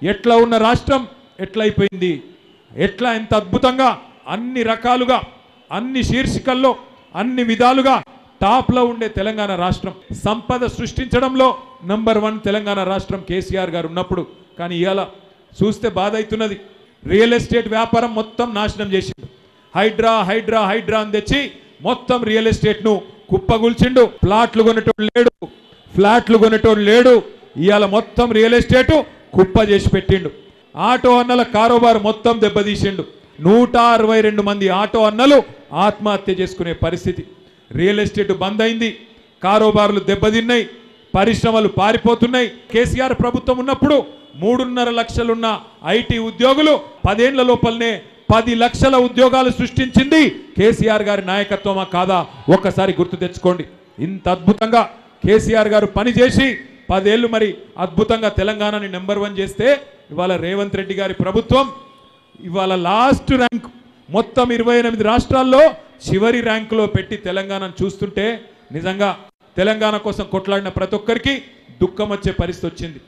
ఎట్లా ఉన్న రాష్ట్రం ఎట్లయిపోయింది, ఎట్లా ఎంత అద్భుతంగా అన్ని రకాలుగా అన్ని శీర్షికల్లో అన్ని విధాలుగా టాప్లో ఉండే తెలంగాణ రాష్ట్రం, సంపద సృష్టించడంలో నంబర్ 1 తెలంగాణ రాష్ట్రం కేసీఆర్ గారు ఉన్నప్పుడు. కానీ ఇవాళ చూస్తే బాధ అవుతున్నది. రియల్ ఎస్టేట్ వ్యాపారం మొత్తం నాశనం చేసిండు. హైడ్రా హైడ్రా హైడ్రా అని తెచ్చి మొత్తం రియల్ ఎస్టేట్ను కుప్పగూల్చిండు. ఫ్లాట్లు కొనేటోడు లేడు. ఇవాళ మొత్తం రియల్ ఎస్టేటు కుప్ప చేసి పెట్టిండు. ఆటో అన్నల కారోబార్ మొత్తం దెబ్బతీసిండు. 162 మంది ఆటో అన్నలు ఆత్మహత్య చేసుకునే పరిస్థితి. రియల్ ఎస్టేట్ బంద్ అయింది, కారోబార్లు దెబ్బతిన్నాయి, పరిశ్రమలు పారిపోతున్నాయి. కేసీఆర్ ప్రభుత్వం ఉన్నప్పుడు 3.5 లక్షలున్న ఐటీ ఉద్యోగులు 10 ఏళ్ల లోపలనే 10 లక్షల ఉద్యోగాలు సృష్టించింది కేసీఆర్ గారి నాయకత్వమా కాదా ఒక్కసారి గుర్తు తెచ్చుకోండి. ఇంత అద్భుతంగా కేసీఆర్ గారు పనిచేసి 10 ఏళ్ళు మరి అద్భుతంగా తెలంగాణని నెంబర్ 1 చేస్తే ఇవాళ రేవంత్ రెడ్డి గారి ప్రభుత్వం ఇవాళ లాస్ట్ ర్యాంక్ మొత్తం 28 రాష్ట్రాల్లో చివరి ర్యాంకులో పెట్టి తెలంగాణను చూస్తుంటే నిజంగా తెలంగాణ కోసం కొట్లాడిన ప్రతి ఒక్కరికి దుఃఖం వచ్చే పరిస్థితి వచ్చింది.